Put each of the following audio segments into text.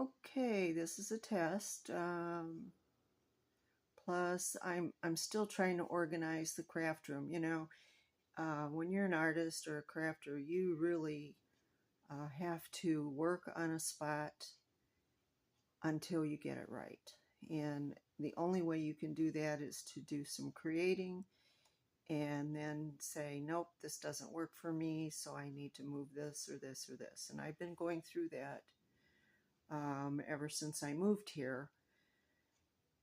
Okay, this is a test. Plus, I'm still trying to organize the craft room. When you're an artist or a crafter, you really have to work on a spot until you get it right. And the only way you can do that is to do some creating and then say, nope, this doesn't work for me, so I need to move this or this or this. And I've been going through that ever since I moved here.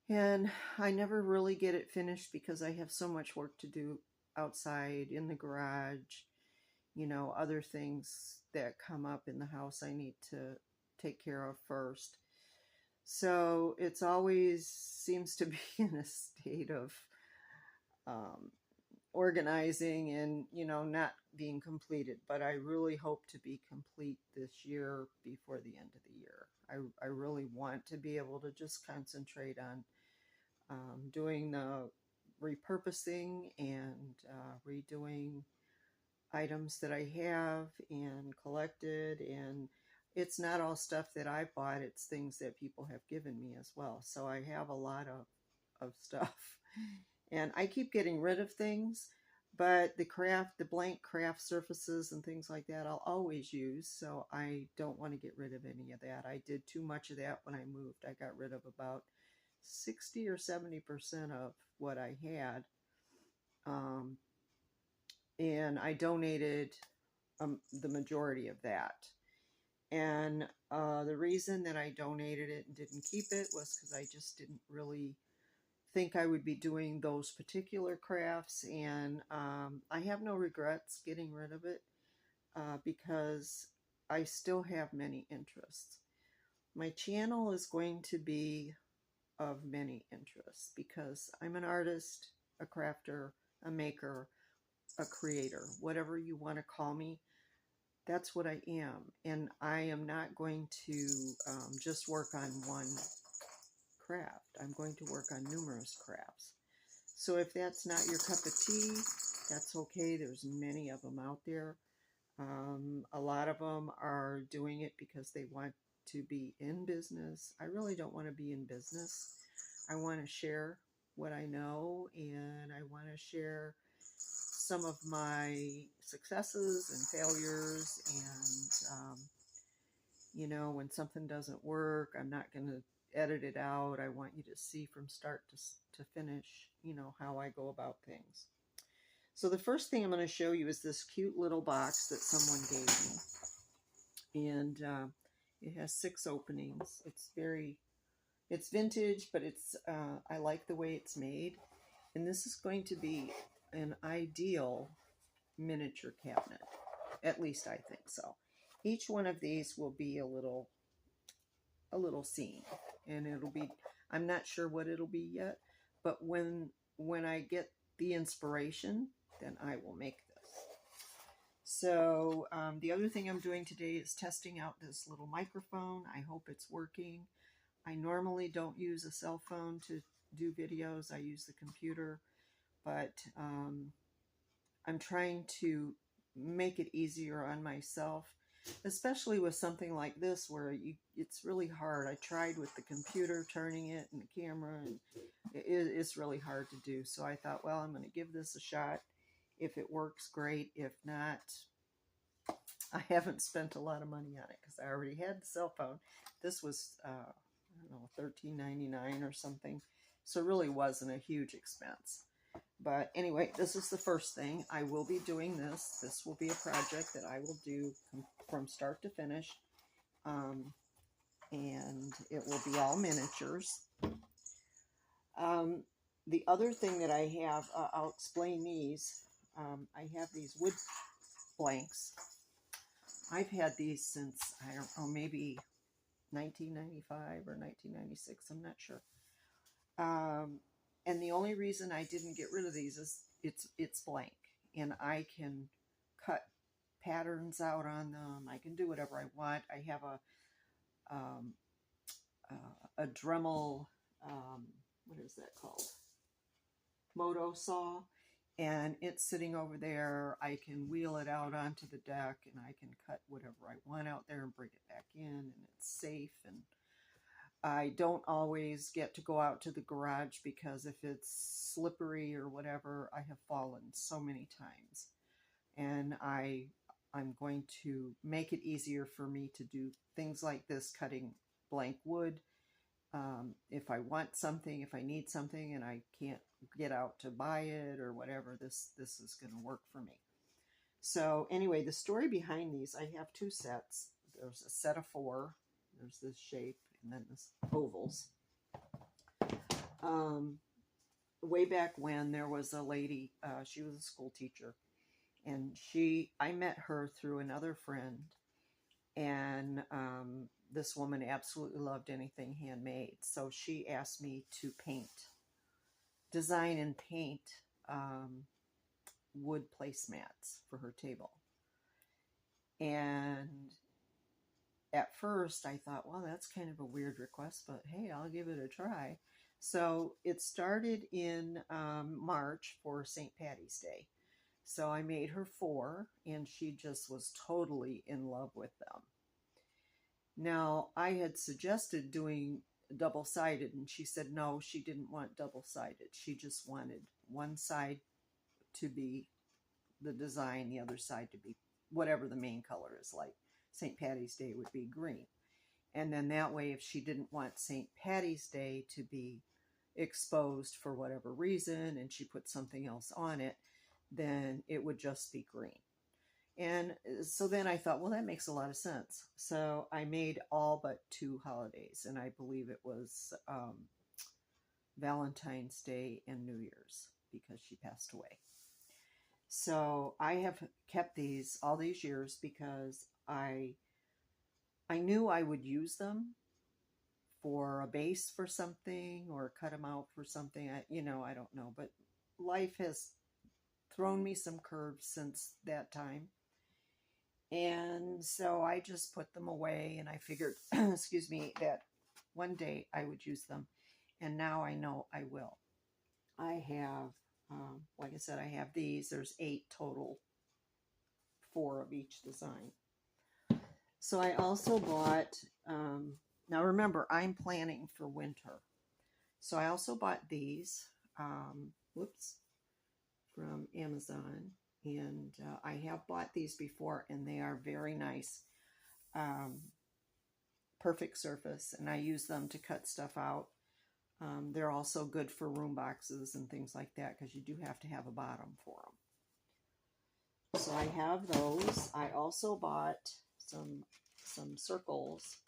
And I never really get it finished because I have so much work to do outside, in the garage, other things that come up in the house I need to take care of first. So it's always seems to be in a state of organizing and, not being completed. But I really hope to be complete this year before the end of the year. I really want to be able to just concentrate on doing the repurposing and redoing items that I have and collected. And it's not all stuff that I bought, it's things that people have given me as well. So I have a lot of stuff. And I keep getting rid of things, but the blank craft surfaces and things like that, I'll always use. So I don't want to get rid of any of that. I did too much of that when I moved. I got rid of about 60 or 70% of what I had. And I donated the majority of that. And the reason that I donated it and didn't keep it was because I just didn't really think I would be doing those particular crafts. And I have no regrets getting rid of it because I still have many interests. My channel is going to be of many interests because I'm an artist, a crafter, a maker, a creator, whatever you want to call me. That's what I am. And I am not going to just work on one craft. I'm going to work on numerous crafts. So if that's not your cup of tea, that's okay. There's many of them out there. A lot of them are doing it because they want to be in business. I really don't want to be in business. I want to share what I know, and I want to share some of my successes and failures. And when something doesn't work, I'm not going to edit it out. I want you to see from start to finish, how I go about things. So the first thing I'm going to show you is this cute little box that someone gave me. And it has 6 openings. It's vintage, but I like the way it's made. And this is going to be an ideal miniature cabinet. At least I think so. Each one of these will be a little scene, and I'm not sure what it'll be yet, but when I get the inspiration, then I will make this. So the other thing I'm doing today is testing out this little microphone. I hope it's working. I normally don't use a cell phone to do videos. I use the computer, but I'm trying to make it easier on myself, especially with something like this where it's really hard. I tried with the computer, turning it, and the camera, and it's really hard to do. So I thought, well, I'm going to give this a shot. If it works, great. If not, I haven't spent a lot of money on it because I already had the cell phone. This was, I don't know, $13.99 or something. So it really wasn't a huge expense. But anyway, this is the first thing. I will be doing this. This will be a project that I will do from start to finish. And it will be all miniatures. The other thing that I have, I'll explain these. I have these wood blanks. I've had these since, I don't know, maybe 1995 or 1996. I'm not sure. And the only reason I didn't get rid of these is it's blank, and I can cut patterns out on them. I can do whatever I want. I have a Dremel, what is that called? Moto saw, and it's sitting over there. I can wheel it out onto the deck, and I can cut whatever I want out there and bring it back in, and it's safe. And I don't always get to go out to the garage because if it's slippery or whatever, I have fallen so many times. And I'm going to make it easier for me to do things like this, cutting blank wood. If I want something, if I need something and I can't get out to buy it or whatever, this is going to work for me. So anyway, the story behind these, I have two sets. There's a set of 4. There's this shape and then this ovals. Way back when, there was a lady, she was a school teacher, and I met her through another friend, and this woman absolutely loved anything handmade. So she asked me to design and paint wood placemats for her table. And at first I thought, well, that's kind of a weird request, but hey, I'll give it a try. So it started in March for St. Patty's Day. So I made her 4, and she just was totally in love with them. Now, I had suggested doing double-sided, and she said no, she didn't want double-sided. She just wanted one side to be the design, the other side to be whatever the main color is. Like St. Patty's Day would be green. And then that way, if she didn't want St. Patty's Day to be exposed for whatever reason, and she put something else on it, then it would just be green. And so then I thought, well, that makes a lot of sense. So I made all but 2 holidays, and I believe it was Valentine's Day and New Year's, because she passed away. So I have kept these all these years because I knew I would use them for a base for something, or cut them out for something. I don't know, but life has thrown me some curves since that time. And so I just put them away, and I figured, excuse me, that one day I would use them. And now I know I will. I have, like I said, I have these. There's 8 total, 4 of each design. So I also bought, now remember, I'm planning for winter. So I also bought these, from Amazon. And I have bought these before, and they are very nice. Perfect surface, and I use them to cut stuff out. They're also good for room boxes and things like that, because you do have to have a bottom for them. So I have those. I also bought some circles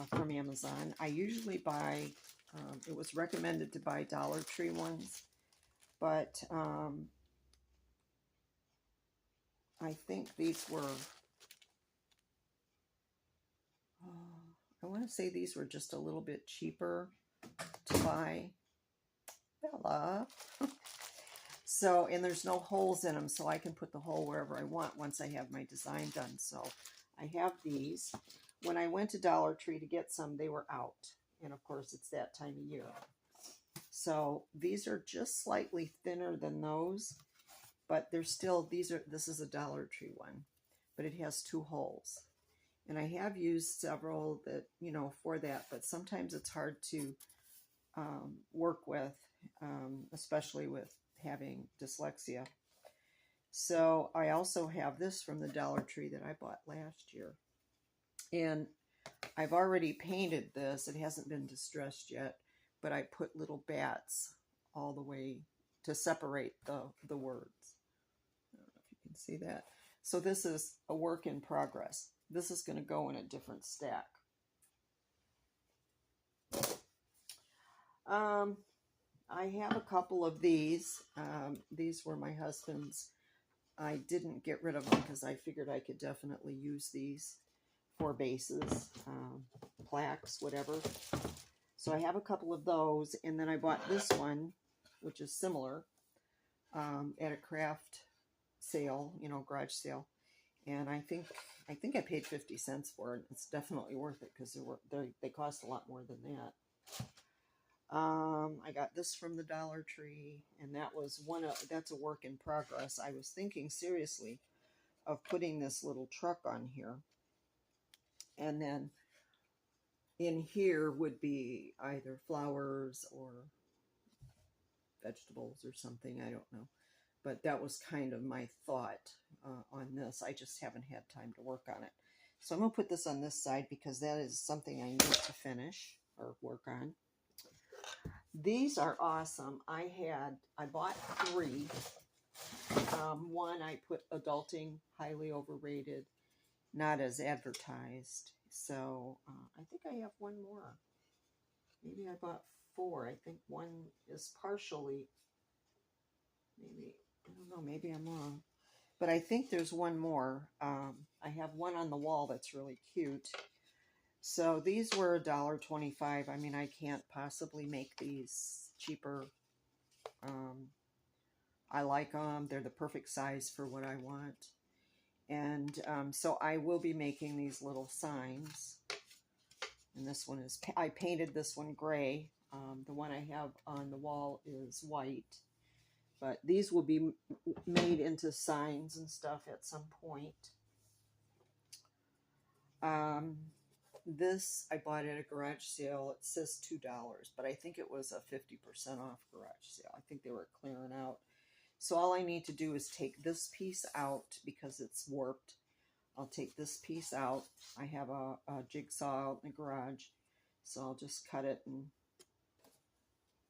from Amazon. I usually buy, it was recommended to buy Dollar Tree ones, but I think these were, I want to say these were just a little bit cheaper to buy. Bella. So, and there's no holes in them, so I can put the hole wherever I want once I have my design done. So I have these. When I went to Dollar Tree to get some, they were out. And of course, it's that time of year. So these are just slightly thinner than those, but they're still, this is a Dollar Tree one, but it has 2 holes. And I have used several that, for that, but sometimes it's hard to work with, especially with having dyslexia. So I also have this from the Dollar Tree that I bought last year. And I've already painted this. It hasn't been distressed yet, but I put little bats all the way to separate the words. I don't know if you can see that. So this is a work in progress. This is going to go in a different stack. I have a couple of these. These were my husband's. I didn't get rid of them because I figured I could definitely use these for bases, plaques, whatever. So I have a couple of those, and then I bought this one, which is similar, at a craft sale, garage sale. And I think I paid 50 cents for it. It's definitely worth it because they cost a lot more than that. I got this from the Dollar Tree, and that's a work in progress. I was thinking seriously of putting this little truck on here, and then in here would be either flowers or vegetables or something. I don't know. But that was kind of my thought on this. I just haven't had time to work on it. So I'm going to put this on this side because that is something I need to finish or work on. These are awesome. I bought 3. One I put adulting, highly overrated, not as advertised. So I think I have one more. Maybe I bought 4. I think one is partially, maybe, I don't know, maybe I'm wrong. But I think there's one more. I have one on the wall that's really cute. So these were $1.25. I mean, I can't possibly make these cheaper. I like them. They're the perfect size for what I want. And so I will be making these little signs. And this one is, I painted this one gray. The one I have on the wall is white. But these will be made into signs and stuff at some point. This I bought at a garage sale. It says $2, but I think it was a 50% off garage sale. I think they were clearing out. So all I need to do is take this piece out because it's warped. I'll take this piece out. I have a jigsaw out in the garage, so I'll just cut it and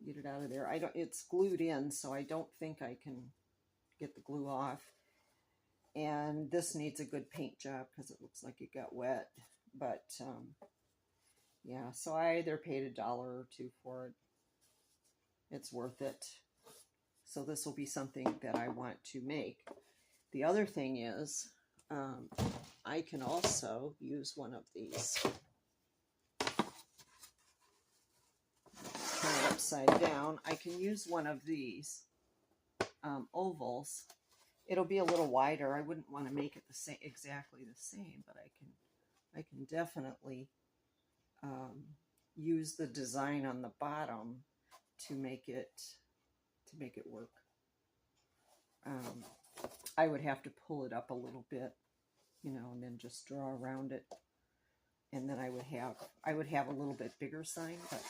get it out of there. It's glued in, so I don't think I can get the glue off. And this needs a good paint job because it looks like it got wet. But yeah, so I either paid $1 or $2 for it. It's worth it. So this will be something that I want to make. The other thing is, I can also use one of these. Turn it upside down. I can use one of these ovals. It'll be a little wider. I wouldn't want to make it the same, exactly the same, but I can definitely use the design on the bottom to make it work. I would have to pull it up a little bit, you know, and then just draw around it, and then I would have a little bit bigger sign, but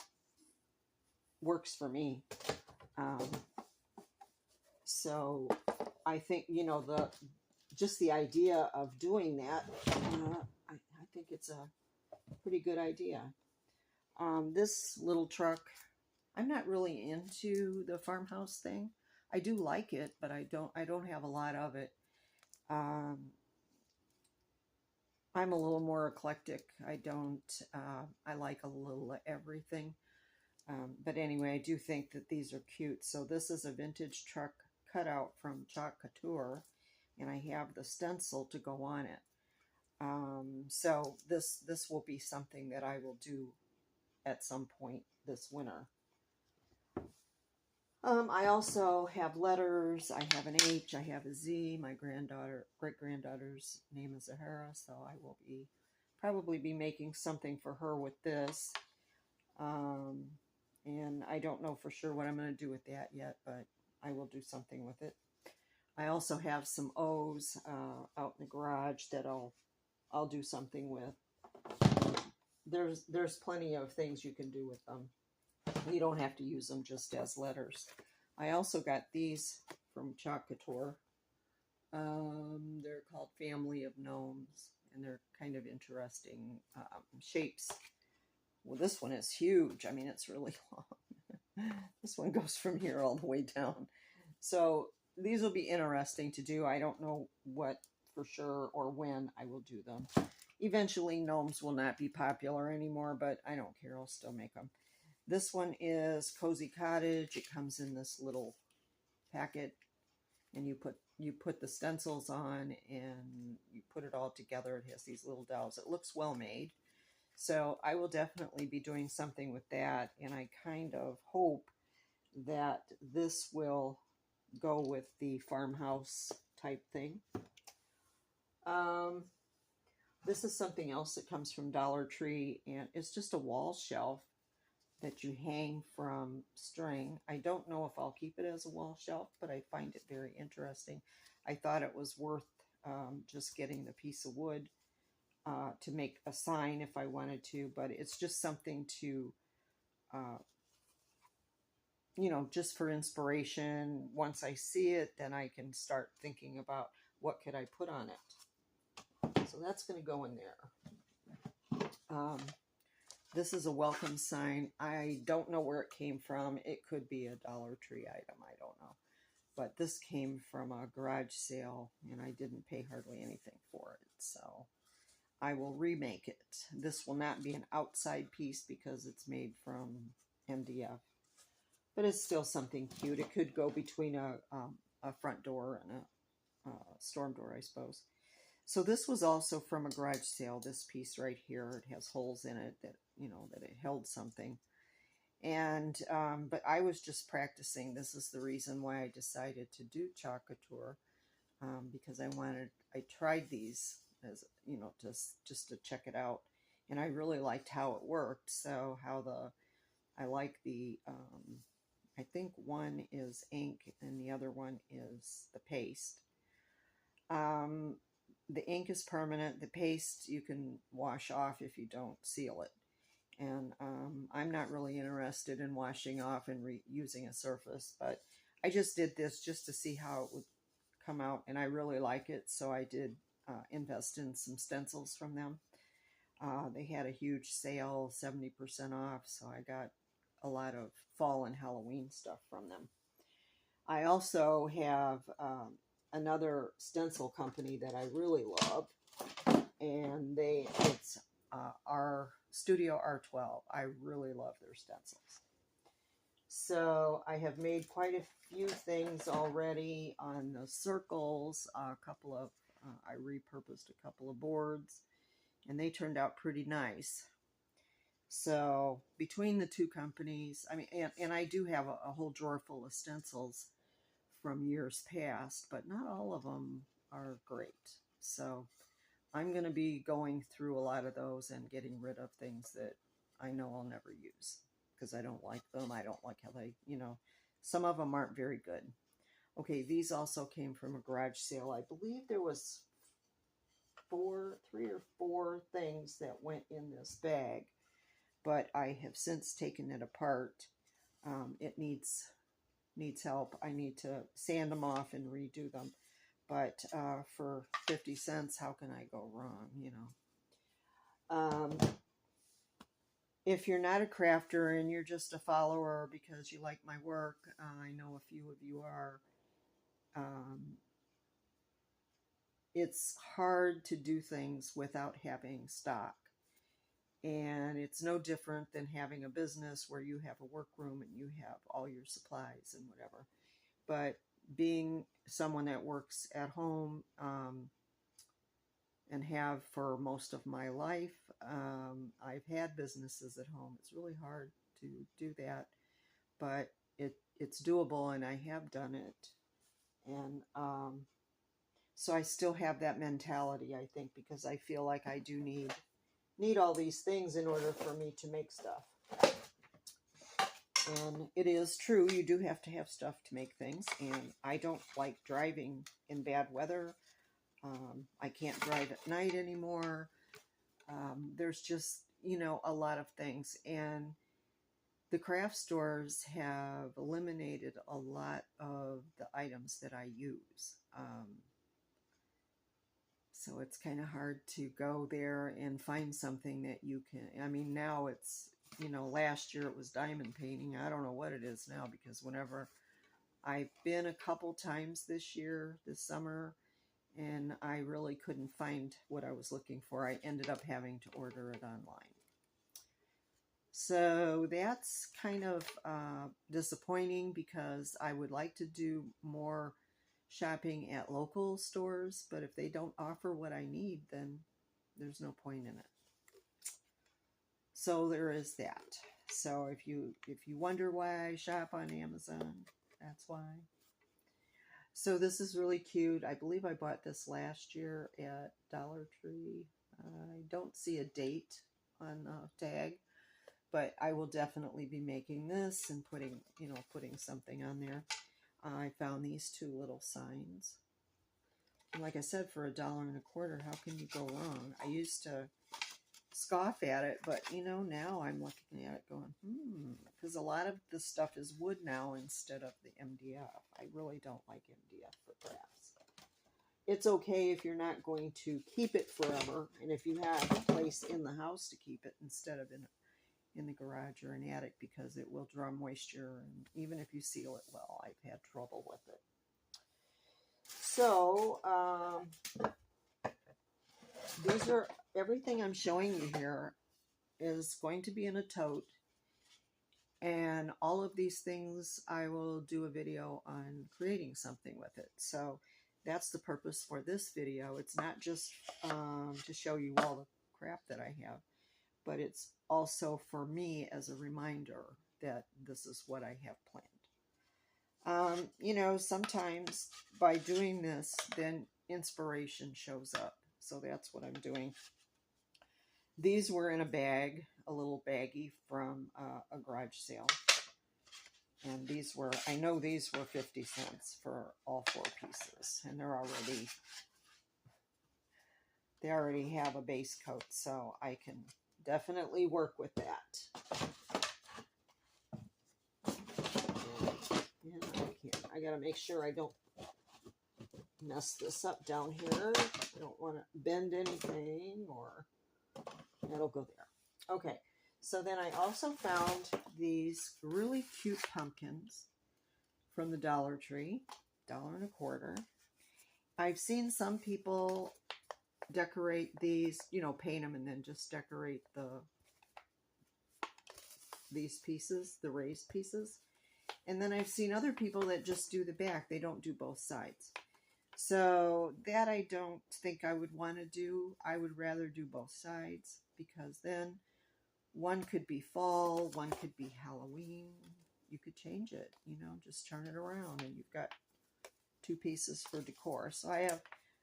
works for me. So I think, you know, just the idea of doing that, I think it's a pretty good idea. This little truck, I'm not really into the farmhouse thing. I do like it, but I don't have a lot of it. I'm a little more eclectic. I like a little of everything. But anyway, I do think that these are cute. So this is a vintage truck cutout from Chalk Couture, and I have the stencil to go on it. So this will be something that I will do at some point this winter. I also have letters. I have an H. I have a Z. My great-granddaughter's name is Zahara, so I will probably be making something for her with this. And I don't know for sure what I'm going to do with that yet, but I will do something with it. I also have some O's out in the garage that I'll do something with. There's plenty of things you can do with them. You don't have to use them just as letters. I also got these from Chalk Couture. They're called Family of Gnomes, and they're kind of interesting shapes. Well, this one is huge. I mean, it's really long. This one goes from here all the way down. So these will be interesting to do. I don't know what for sure or when I will do them. Eventually, gnomes will not be popular anymore, but I don't care. I'll still make them. This one is Cozy Cottage. It comes in this little packet, and you put the stencils on, and you put it all together. It has these little dolls. It looks well made. So I will definitely be doing something with that, and I kind of hope that this will go with the farmhouse type thing. This is something else that comes from Dollar Tree, and it's just a wall shelf that you hang from string. I don't know if I'll keep it as a wall shelf, but I find it very interesting. I thought it was worth just getting the piece of wood to make a sign if I wanted to, but it's just something to, you know, just for inspiration. Once I see it, then I can start thinking about what could I put on it. So that's going to go in there. This is a welcome sign. I don't know where it came from. It could be a Dollar Tree item. I don't know. But this came from a garage sale, and I didn't pay hardly anything for it. So I will remake it. This will not be an outside piece because it's made from MDF. But it's still something cute. It could go between a front door and a storm door, I suppose. So this was also from a garage sale, this piece right here. It has holes in it that, you know, that it held something. And, but I was just practicing. This is the reason why I decided to do chalk couture, because I tried these as, you know, just to check it out. And I really liked how it worked. So I like the, I think one is ink and the other one is the paste. The ink is permanent. The paste you can wash off if you don't seal it. And I'm not really interested in washing off and reusing a surface, but I just did this just to see how it would come out, and I really like it, so I did invest in some stencils from them. They had a huge sale, 70% off, so I got a lot of fall and Halloween stuff from them. I also have another stencil company that I really love, and it's our Studio R12. I really love their stencils. So I have made quite a few things already on the circles. I repurposed a couple of boards, and they turned out pretty nice. So between the two companies, I mean, and I do have a whole drawer full of stencils from years past, but not all of them are great. So I'm going to be going through a lot of those and getting rid of things that I know I'll never use because I don't like them. I don't like how they, you know, some of them aren't very good. Okay, these also came from a garage sale. I believe there was 3 or 4 things that went in this bag, but I have since taken it apart. It needs help. I need to sand them off and redo them. But for 50 cents, how can I go wrong, you know? If you're not a crafter and you're just a follower because you like my work, I know a few of you are, it's hard to do things without having stock. And it's no different than having a business where you have a workroom and you have all your supplies and whatever. But being someone that works at home and have for most of my life, I've had businesses at home. It's really hard to do that, but it's doable, and I have done it. And so I still have that mentality, I think, because I feel like I do need all these things in order for me to make stuff. And it is true, you do have to have stuff to make things, and I don't like driving in bad weather. I can't drive at night anymore. There's just, you know, a lot of things, and the craft stores have eliminated a lot of the items that I use. So it's kind of hard to go there and find something that you can, I mean, now it's, you know, last year it was diamond painting. I don't know what it is now, because whenever I've been a couple times this summer, and I really couldn't find what I was looking for. I ended up having to order it online. So that's kind of disappointing, because I would like to do more shopping at local stores, but if they don't offer what I need, then there's no point in it. So there is that. So if you wonder why I shop on Amazon, that's why. So this is really cute. I believe I bought this last year at Dollar Tree. I don't see a date on the tag, but I will definitely be making this and putting something on there. I found these 2 little signs. And like I said, for $1.25, how can you go wrong? I used to scoff at it, but you know, now I'm looking at it going, because a lot of the stuff is wood now instead of the MDF. I really don't like MDF for crafts. It's okay if you're not going to keep it forever, and if you have a place in the house to keep it instead of in the garage or an attic, because it will draw moisture, and even if you seal it well, I've had trouble with it. So these are everything I'm showing you here is going to be in a tote, and all of these things I will do a video on creating something with it. So that's the purpose for this video. It's not just to show you all the crap that I have, but it's also for me as a reminder that this is what I have planned. You know, sometimes by doing this, then inspiration shows up. So that's what I'm doing. These were in a bag, a little baggie from a garage sale. And these were, I know these were 50 cents for all 4 pieces. And they already have a base coat, so I can definitely work with that. And I gotta make sure I don't mess this up down here. I don't want to bend anything, or it'll go there. Okay, so then I also found these really cute pumpkins from the Dollar Tree, $1.25. I've seen some people decorate these, you know, paint them and then just decorate these pieces, the raised pieces. And then I've seen other people that just do the back. They don't do both sides. So that I don't think I would want to do. I would rather do both sides, because then one could be fall, one could be Halloween. You could change it, you know, just turn it around and you've got 2 pieces for decor. So I have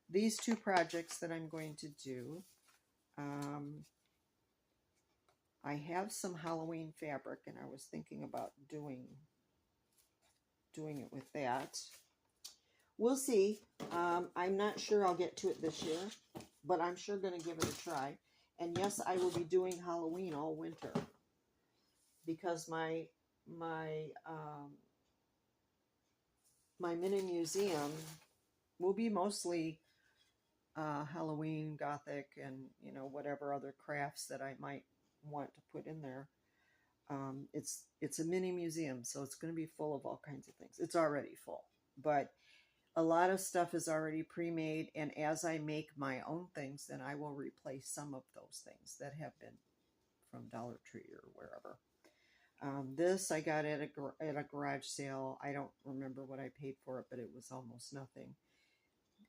these 2 projects that I'm going to do. I have some Halloween fabric, and I was thinking about doing it with that. We'll see. I'm not sure I'll get to it this year, but I'm sure going to give it a try. And yes, I will be doing Halloween all winter, because my mini museum will be mostly Halloween, Gothic, and you know, whatever other crafts that I might want to put in there. It's a mini museum, so it's going to be full of all kinds of things. It's already full, but a lot of stuff is already pre-made, and as I make my own things, then I will replace some of those things that have been from Dollar Tree or wherever. This I got at a garage sale. I don't remember what I paid for it, but it was almost nothing.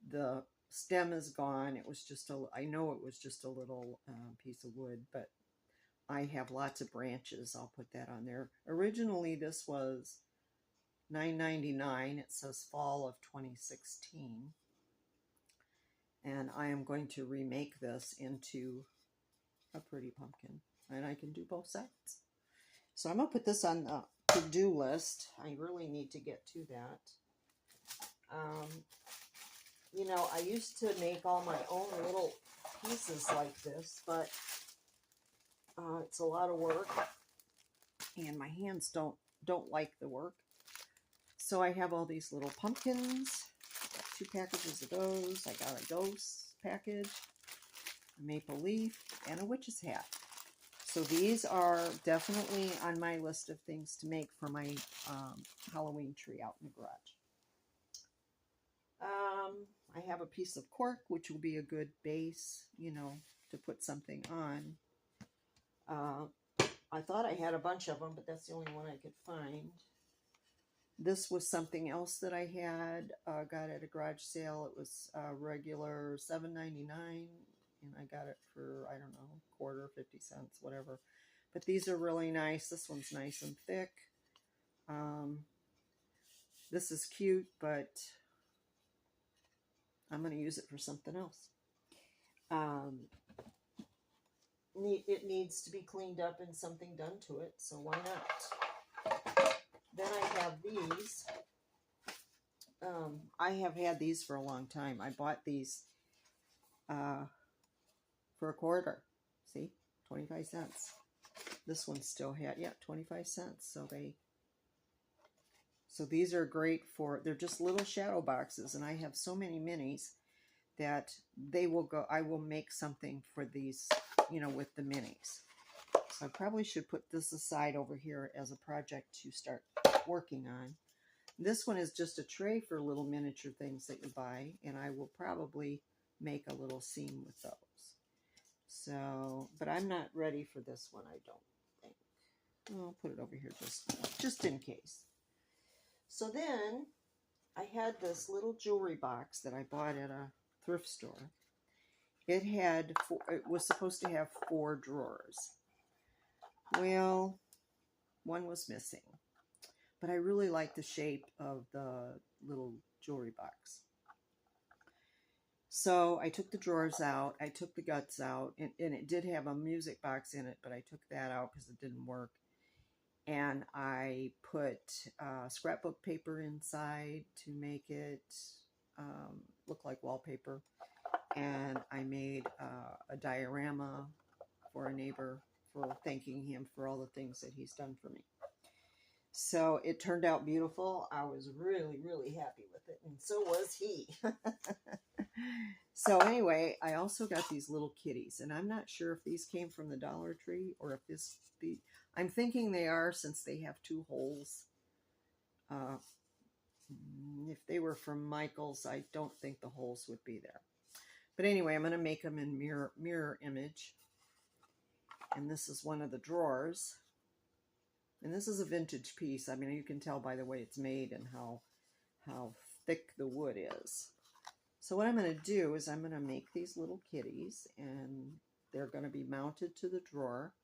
The stem is gone. It was just I know it was just a little piece of wood, but I have lots of branches. I'll put that on there. Originally, this was $9.99. It says fall of 2016. And I am going to remake this into a pretty pumpkin. And I can do both sides. So I'm going to put this on the to-do list. I really need to get to that. You know, I used to make all my own little pieces like this, but it's a lot of work, and my hands don't like the work. So I have all these little pumpkins. Got 2 packages of those. I got a ghost package, a maple leaf, and a witch's hat. So these are definitely on my list of things to make for my Halloween tree out in the garage. I have a piece of cork, which will be a good base, you know, to put something on. I thought I had a bunch of them, but that's the only one I could find. This was something else that I had got at a garage sale. It was regular $7.99, and I got it for, I don't know, quarter, 50 cents, whatever. But these are really nice. This one's nice and thick. This is cute, but I'm going to use it for something else. It needs to be cleaned up and something done to it, so why not? Then I have these. I have had these for a long time. I bought these for a quarter. See, 25 cents. This one still had, yeah, 25 cents. So these are great for, they're just little shadow boxes, and I have so many minis that they will go, I will make something for these, you know, with the minis. So I probably should put this aside over here as a project to start working on. This one is just a tray for little miniature things that you buy, and I will probably make a little scene with those. So, but I'm not ready for this one, I don't think. I'll put it over here just in case. So then I had this little jewelry box that I bought at a thrift store. It was supposed to have 4 drawers. Well, one was missing. But I really like the shape of the little jewelry box. So I took the drawers out, I took the guts out, and it did have a music box in it, but I took that out because it didn't work. And I put scrapbook paper inside to make it look like wallpaper. And I made a diorama for a neighbor for thanking him for all the things that he's done for me. So it turned out beautiful. I was really, really happy with it, and so was he. So anyway, I also got these little kitties, and I'm not sure if these came from the Dollar Tree or if I'm thinking they are, since they have 2 holes. If they were from Michael's, I don't think the holes would be there. But anyway, I'm going to make them in mirror image. And this is one of the drawers. And this is a vintage piece. I mean, you can tell by the way it's made and how thick the wood is. So what I'm going to do is I'm going to make these little kitties, and they're going to be mounted to the drawer.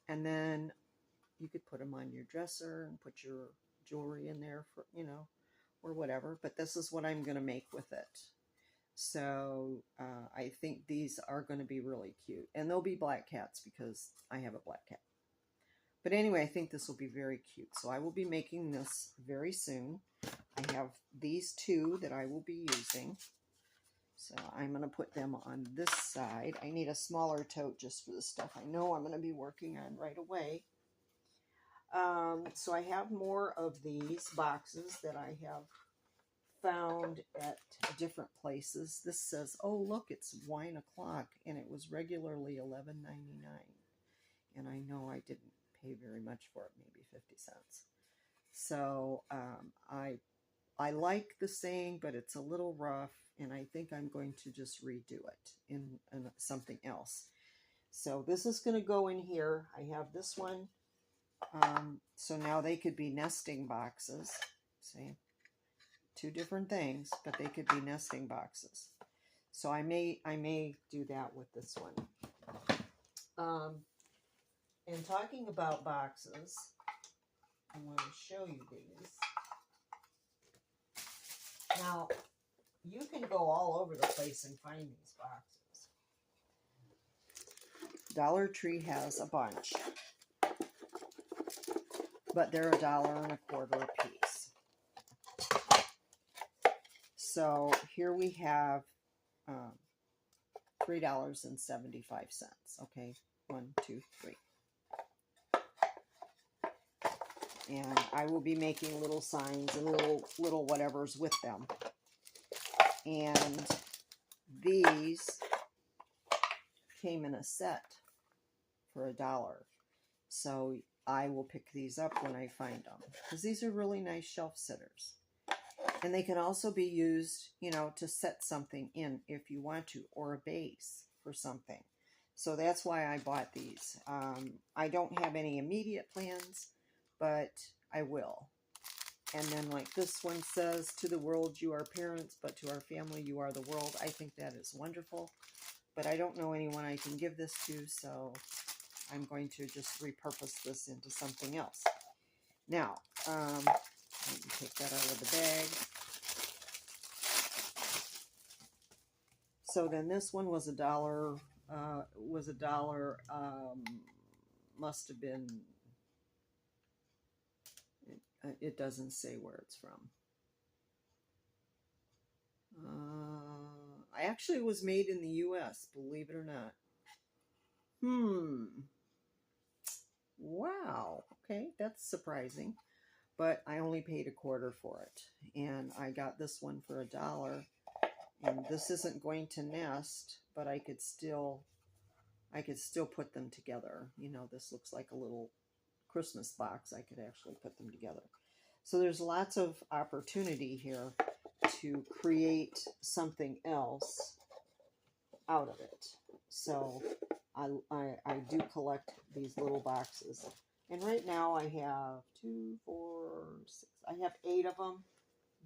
And then you could put them on your dresser and put your jewelry in there for, you know, or whatever. But this is what I'm going to make with it. So I think these are going to be really cute. And they'll be black cats because I have a black cat. But anyway, I think this will be very cute. So I will be making this very soon. I have these 2 that I will be using. So I'm going to put them on this side. I need a smaller tote just for the stuff I know I'm going to be working on right away. So I have more of these boxes that I have found at different places. This says, oh, look, it's wine o'clock, and it was regularly $11.99. And I know I didn't pay very much for it, maybe 50 cents. So I like the saying, but it's a little rough, and I think I'm going to just redo it in something else. So this is going to go in here. I have this one. So now they could be nesting boxes. See, 2 different things, but they could be nesting boxes. So I may do that with this one. And talking about boxes, I want to show you these. Now, you can go all over the place and find these boxes. Dollar Tree has a bunch, but they're $1.25 a piece. So here we have $3.75. Okay, 1, 2, 3. And I will be making little signs and little whatevers with them. And these came in a set for $1. So I will pick these up when I find them, because these are really nice shelf sitters. And they can also be used, you know, to set something in if you want to, or a base for something. So that's why I bought these. I don't have any immediate plans, but I will. And then like this one says, to the world you are parents, but to our family you are the world. I think that is wonderful. But I don't know anyone I can give this to, so I'm going to just repurpose this into something else. Now, let me take that out of the bag. So then this one was $1. Must have been. It doesn't say where it's from. I actually was made in the US, believe it or not. Wow. Okay, that's surprising. But I only paid $1/4 for it. And I got this one for $1. And this isn't going to nest, but I could still put them together. You know, this looks like a little Christmas box. I could actually put them together. So there's lots of opportunity here to create something else out of it. So I do collect these little boxes. And right now I have 2, 4, 6, I have 8 of them.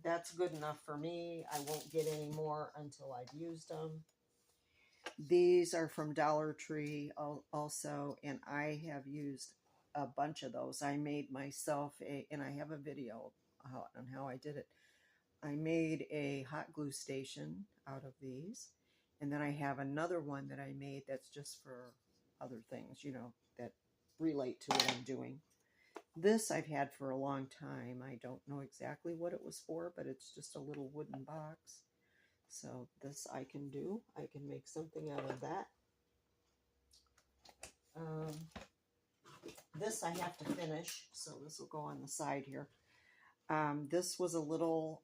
That's good enough for me. I won't get any more until I've used them. These are from Dollar Tree also, and I have used a bunch of those. I made myself and I have a video on how I did it. I made a hot glue station out of these, and then I have another one that I made that's just for other things, you know, that relate to what I'm doing. This I've had for a long time. I don't know exactly what it was for, but it's just a little wooden box. So this I can do. I can make something out of that. This I have to finish, so this will go on the side here. This was a little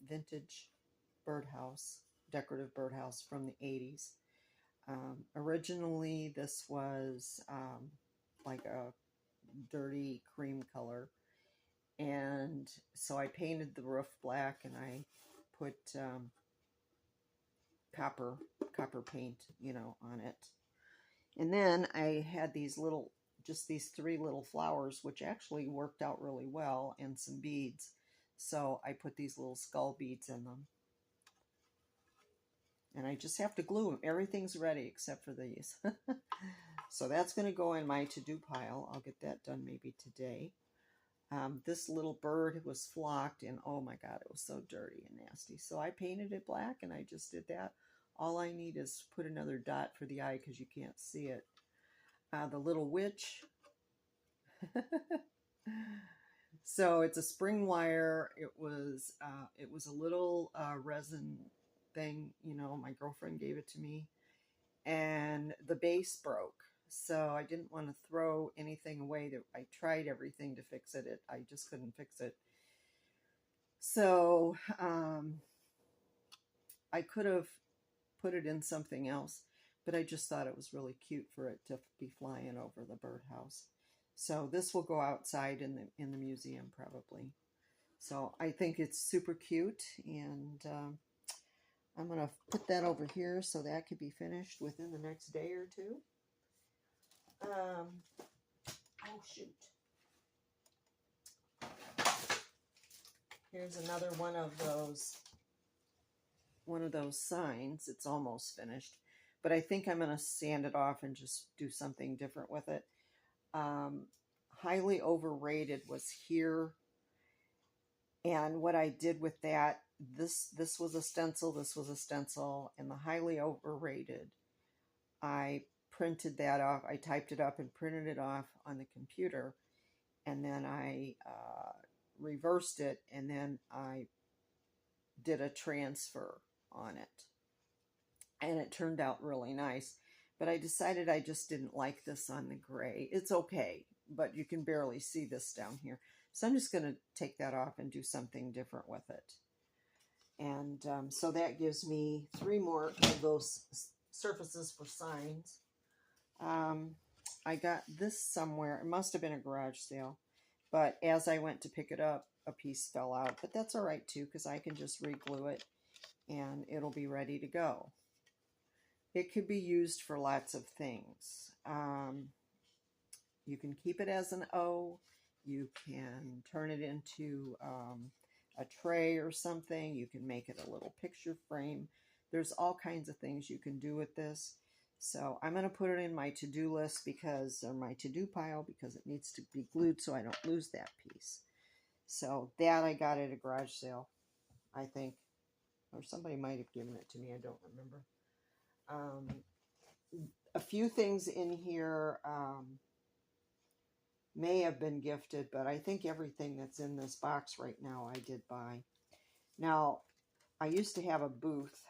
vintage birdhouse, decorative birdhouse from the 80s. Originally, this was like a dirty cream color, and so I painted the roof black, and I put copper paint, you know, on it. And then I had these little, just these 3 little flowers, which actually worked out really well, and some beads. So I put these little skull beads in them. And I just have to glue them. Everything's ready except for these. So that's going to go in my to-do pile. I'll get that done maybe today. This little bird was flocked, and oh my God, it was so dirty and nasty. So I painted it black, and I just did that. All I need is put another dot for the eye because you can't see it. The little witch. So it's a spring wire. It was a little resin thing. You know, my girlfriend gave it to me, and the base broke. So I didn't want to throw anything away. That I tried everything to fix it. I just couldn't fix it. So I could have put it in something else, but I just thought it was really cute for it to be flying over the birdhouse. So this will go outside in the museum probably. So I think it's super cute, and I'm going to put that over here so that could be finished within the next day or 2. Oh shoot. Here's another one of those signs. It's almost finished, but I think I'm going to sand it off and just do something different with it. Highly overrated was here, and what I did with that, this was a stencil, and the highly overrated, I printed that off. I typed it up and printed it off on the computer, and then I reversed it, and then I did a transfer on it, and it turned out really nice. But I decided I just didn't like this on the gray. It's okay, but you can barely see this down here. So I'm just going to take that off and do something different with it. And so that gives me 3 more of those surfaces for signs. I got this somewhere. It must have been a garage sale. But as I went to pick it up, a piece fell out. But that's all right, too, because I can just re-glue it, and it'll be ready to go. It could be used for lots of things. You can keep it as an O. You can turn it into a tray or something. You can make it a little picture frame. There's all kinds of things you can do with this. So I'm going to put it in my to-do list or my to-do pile, because it needs to be glued so I don't lose that piece. So that I got at a garage sale, I think. Or somebody might have given it to me. I don't remember. A few things in here may have been gifted, but I think everything that's in this box right now I did buy. Now, I used to have a booth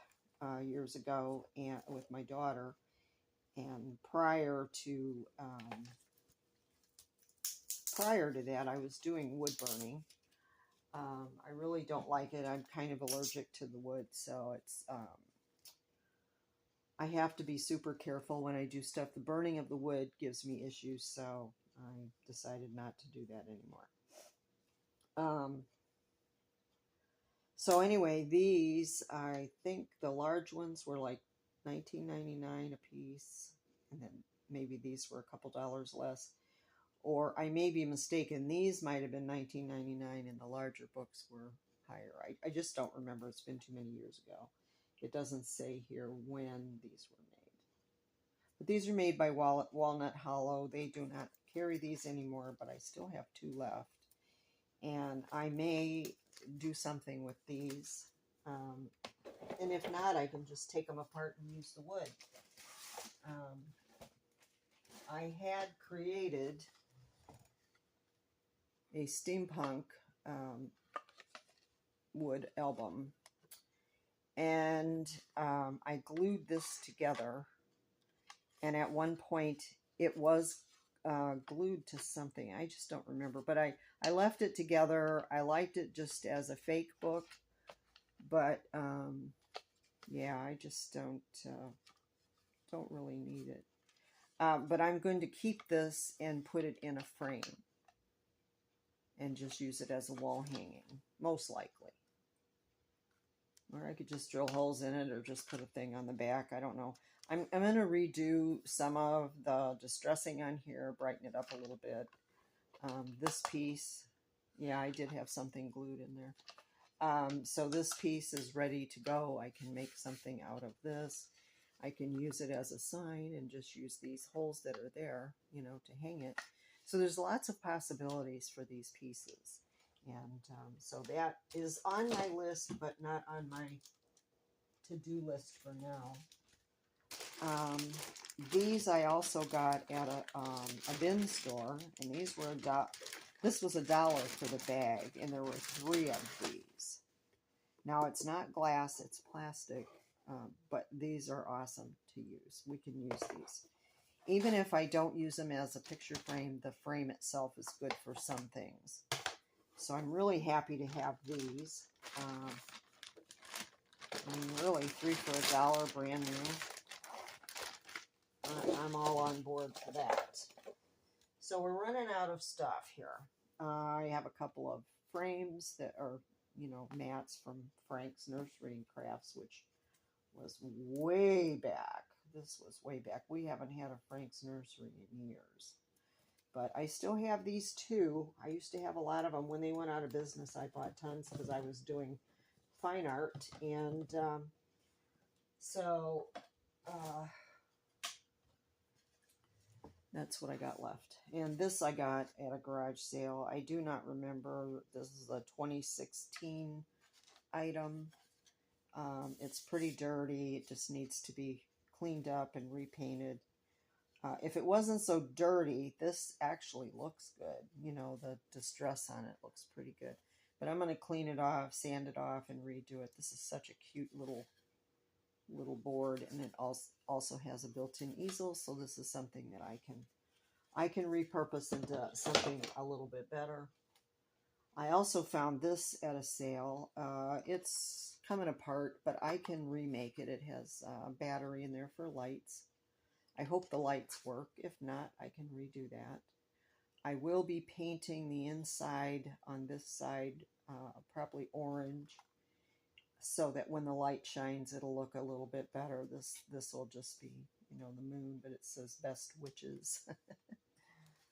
years ago and with my daughter, and prior to that, I was doing wood burning. I really don't like it. I'm kind of allergic to the wood, so it's I have to be super careful when I do stuff. The burning of the wood gives me issues, so I decided not to do that anymore. So anyway, these, I think the large ones were like $19.99 a piece, and then maybe these were a couple dollars less. Or I may be mistaken, these might have been $19.99 and the larger books were higher. I just don't remember. It's been too many years ago. It doesn't say here when these were made. But these are made by Walnut Hollow. They do not carry these anymore, but I still have 2 left. And I may do something with these. And if not, I can just take them apart and use the wood. I had created a steampunk wood album, and I glued this together, and at one point it was glued to something. I just don't remember, but I left it together. I liked it just as a fake book, but yeah, I just don't really need it. But I'm going to keep this and put it in a frame and just use it as a wall hanging, most likely. Or I could just drill holes in it or just put a thing on the back. I don't know. I'm going to redo some of the distressing on here, brighten it up a little bit. This piece, yeah, I did have something glued in there. So this piece is ready to go. I can make something out of this. I can use it as a sign and just use these holes that are there, you know, to hang it. So there's lots of possibilities for these pieces. And so that is on my list, but not on my to-do list for now. These I also got at a bin store, and these were this was $1 for the bag, and there were 3 of these. Now it's not glass, it's plastic, but these are awesome to use. We can use these. Even if I don't use them as a picture frame, the frame itself is good for some things. So I'm really happy to have these. I mean, really, 3 for $1, brand new. I'm all on board for that. So we're running out of stuff here. I have a couple of frames that are, you know, mats from Frank's Nursery and Crafts, which was way back. This was way back. We haven't had a Frank's Nursery in years. But I still have these 2. I used to have a lot of them. When they went out of business, I bought tons because I was doing fine art. And so that's what I got left. And this I got at a garage sale. I do not remember. This is a 2016 item. It's pretty dirty. It just needs to be cleaned up and repainted. If it wasn't so dirty, this actually looks good. You know, the distress on it looks pretty good. But I'm going to clean it off, sand it off, and redo it. This is such a cute little board, and it also has a built-in easel, so this is something that I can repurpose into something a little bit better. I also found this at a sale. It's coming apart, but I can remake it. It has a battery in there for lights. I hope the lights work. If not, I can redo that. I will be painting the inside on this side probably orange, so that when the light shines, it'll look a little bit better. This will just be, you know, the moon, but it says Best Witches.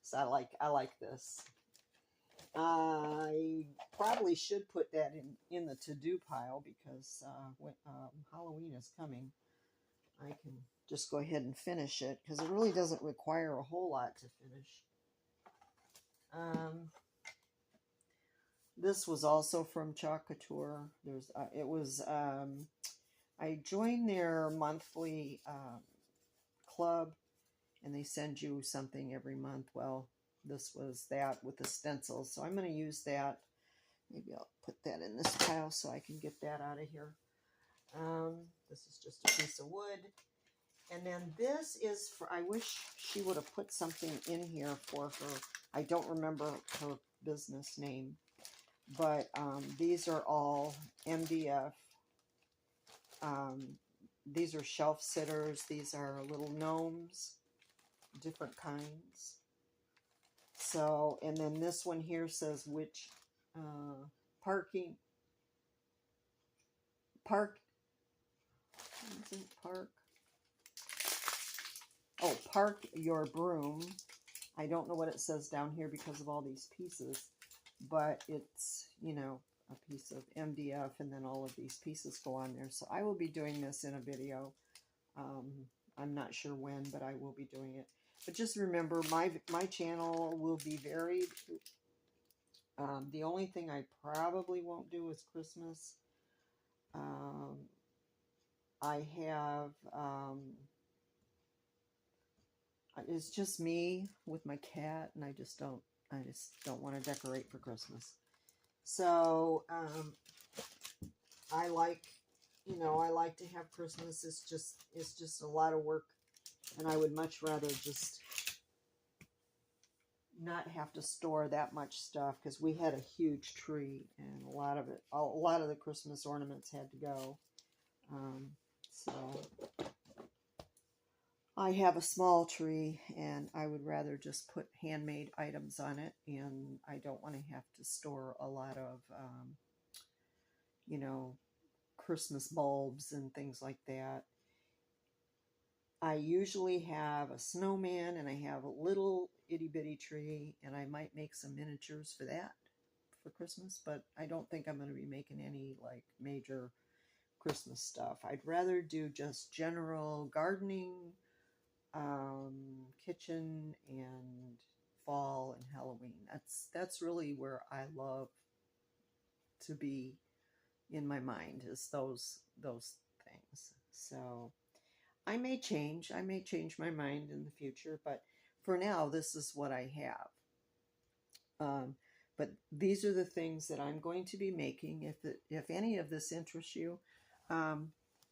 So I like this. I probably should put that in the to-do pile, because when Halloween is coming, I can just go ahead and finish it, because it really doesn't require a whole lot to finish. This was also from Chalk Couture. I joined their monthly club, and they send you something every month. Well, this was that with the stencils, so I'm going to use that. Maybe I'll put that in this pile so I can get that out of here. This is just a piece of wood. And then this is for, I wish she would have put something in here for her. I don't remember her business name, but these are all MDF. These are shelf sitters. These are little gnomes, different kinds. So, and then this one here says which park, isn't park? Oh, park your broom. I don't know what it says down here because of all these pieces, but it's, you know, a piece of MDF, and then all of these pieces go on there. So I will be doing this in a video. I'm not sure when, but I will be doing it. But just remember, my channel will be varied. The only thing I probably won't do is Christmas. I have, it's just me with my cat, and I just don't want to decorate for Christmas. So, I like, you know, I like to have Christmas. It's just a lot of work, and I would much rather just not have to store that much stuff, because we had a huge tree, and a lot of the Christmas ornaments had to go. So I have a small tree, and I would rather just put handmade items on it, and I don't want to have to store a lot of, you know, Christmas bulbs and things like that. I usually have a snowman, and I have a little itty-bitty tree, and I might make some miniatures for that for Christmas, but I don't think I'm going to be making any, like, major Christmas stuff. I'd rather do just general gardening, kitchen, and fall and Halloween. That's really where I love to be in my mind, is those things. So I may change my mind in the future, but for now, this is what I have. But these are the things that I'm going to be making. If any of this interests you,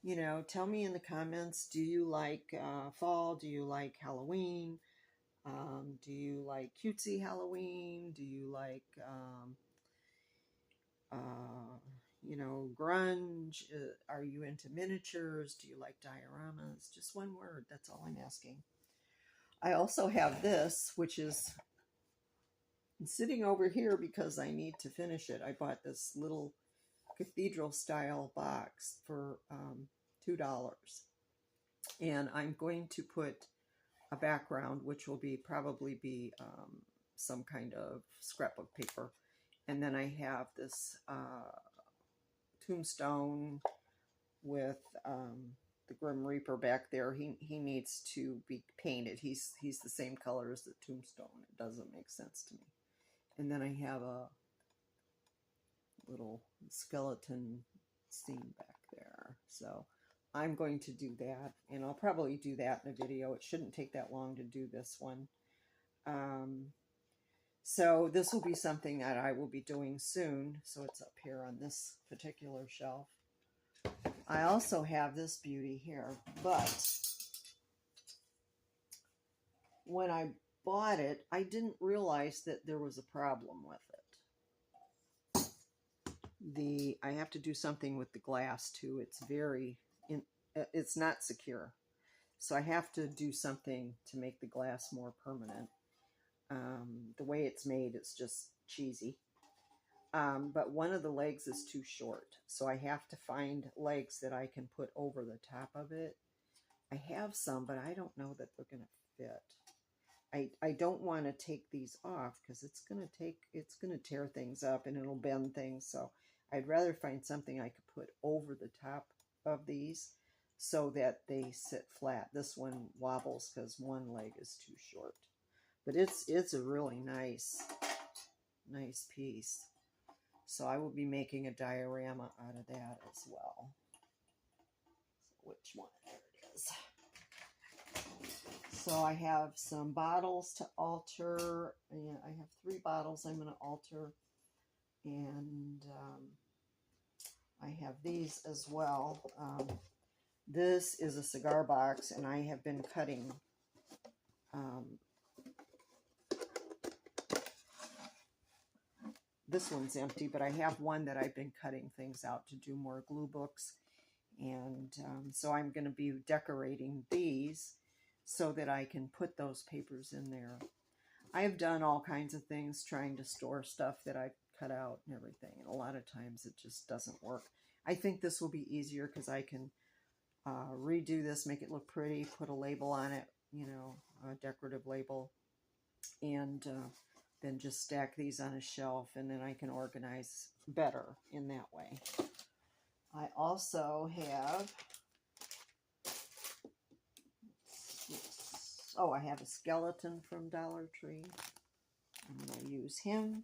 you know, tell me in the comments, do you like fall? Do you like Halloween? Do you like cutesy Halloween? Do you like, you know, grunge? Are you into miniatures? Do you like dioramas? Just one word, that's all I'm asking. I also have this, which is sitting over here because I need to finish it. I bought this little cathedral style box for $2, and I'm going to put a background, which will probably be some kind of scrapbook paper, and then I have this tombstone with the Grim Reaper back there. He needs to be painted. He's the same color as the tombstone. It doesn't make sense to me. And then I have a little skeleton scene back there. So I'm going to do that, and I'll probably do that in a video. It shouldn't take that long to do this one. So this will be something that I will be doing soon. So it's up here on this particular shelf. I also have this beauty here, but when I bought it, I didn't realize that there was a problem with it. I have to do something with the glass too. It's not secure. So I have to do something to make the glass more permanent. The way it's made, it's just cheesy. But one of the legs is too short, so I have to find legs that I can put over the top of it. I have some, but I don't know that they're going to fit. I don't want to take these off because it's going to tear things up, and it'll bend things. So I'd rather find something I could put over the top of these so that they sit flat. This one wobbles because one leg is too short, but it's a really nice piece. So I will be making a diorama out of that as well. So which one? There it is. So I have some bottles to alter. I have 3 bottles I'm going to alter. And I have these as well. This is a cigar box, and I have been cutting this one's empty, but I have one that I've been cutting things out to do more glue books. And so I'm going to be decorating these so that I can put those papers in there. I've done all kinds of things trying to store stuff that I've cut out and everything. And a lot of times it just doesn't work. I think this will be easier because I can redo this, make it look pretty, put a label on it, you know, a decorative label, and then just stack these on a shelf, and then I can organize better in that way. I also have, I have a skeleton from Dollar Tree. I'm going to use him.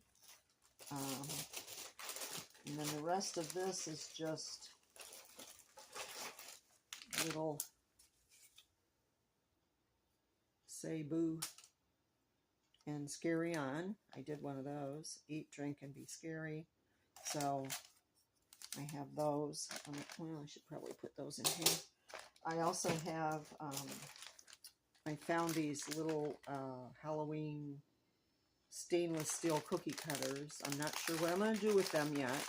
And then the rest of this is just little say boo and scary on. I did one of those. Eat, drink, and be scary. So I have those. Well, I should probably put those in here. I also have, I found these little Halloween stainless steel cookie cutters. I'm not sure what I'm going to do with them yet,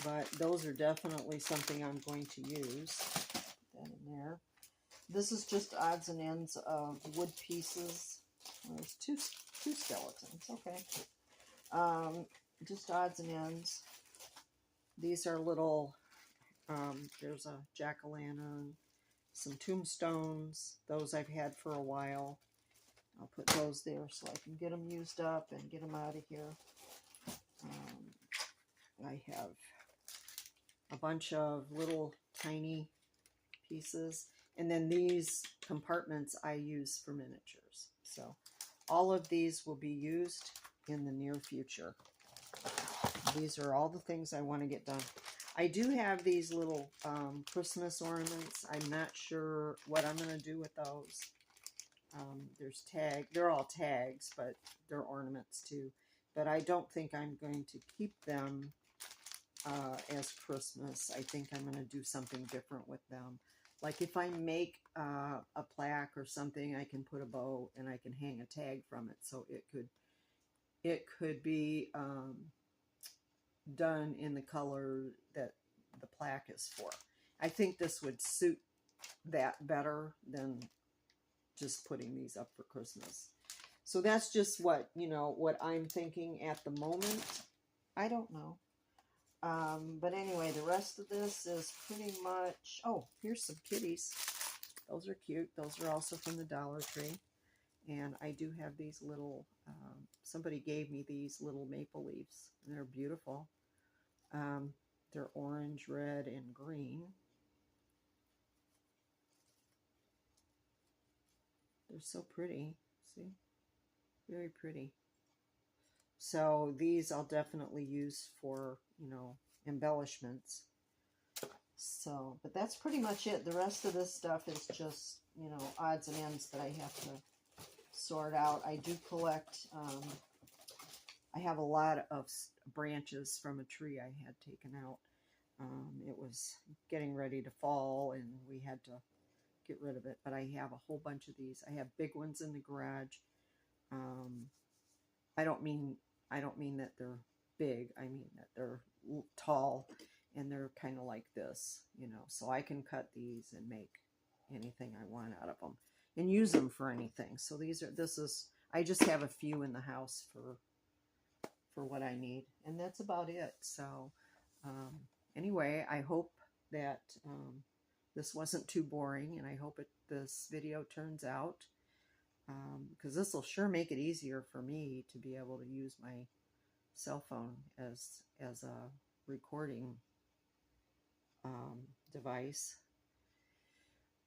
but those are definitely something I'm going to use. Put that in there. This is just odds and ends of wood pieces. Well, there's two skeletons. Okay. Just odds and ends. These are little, there's a jack-o'-lantern, some tombstones. Those I've had for a while. I'll put those there so I can get them used up and get them out of here. I have a bunch of little tiny pieces. And then these compartments I use for miniatures. So all of these will be used in the near future. These are all the things I want to get done. I do have these little Christmas ornaments. I'm not sure what I'm going to do with those. There's tag. They're all tags, but they're ornaments too. But I don't think I'm going to keep them as Christmas. I think I'm going to do something different with them. Like if I make a plaque or something, I can put a bow and I can hang a tag from it. So it could be done in the color that the plaque is for. I think this would suit that better than just putting these up for Christmas. So that's just what, you know, what I'm thinking at the moment. I don't know. But anyway, the rest of this is pretty much, oh, here's some kitties. Those are cute. Those are also from the Dollar Tree. And I do have these little, somebody gave me these little maple leaves. And they're beautiful. They're orange, red, and green. They're so pretty. See? Very pretty. So these I'll definitely use for, you know, embellishments. So, but that's pretty much it. The rest of this stuff is just, you know, odds and ends that I have to sort out. I do collect, I have a lot of branches from a tree I had taken out. It was getting ready to fall and we had to get rid of it. But I have a whole bunch of these. I have big ones in the garage. I don't mean that they're big. I mean that they're tall and they're kind of like this, you know. So I can cut these and make anything I want out of them and use them for anything. So I just have a few in the house for what I need, and that's about it. So anyway, I hope that this wasn't too boring, and I hope this video turns out, because this will sure make it easier for me to be able to use my cell phone as a recording device.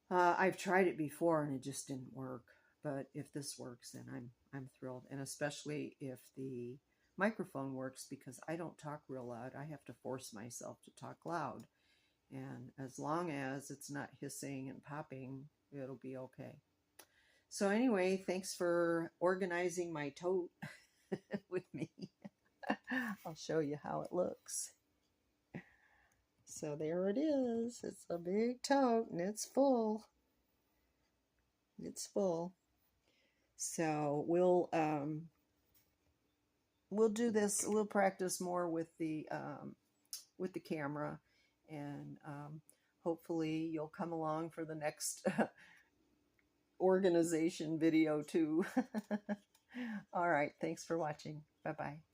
I've tried it before and it just didn't work, but if this works, then I'm thrilled, and especially if the microphone works, because I don't talk real loud. I have to force myself to talk loud, and as long as it's not hissing and popping, it'll be okay. So anyway, thanks for organizing my tote with me. I'll show you how it looks. So there it is. It's a big tote and it's full. It's full. So we'll do this. We'll practice more with the camera, and hopefully you'll come along for the next organization video too. All right. Thanks for watching. Bye-bye.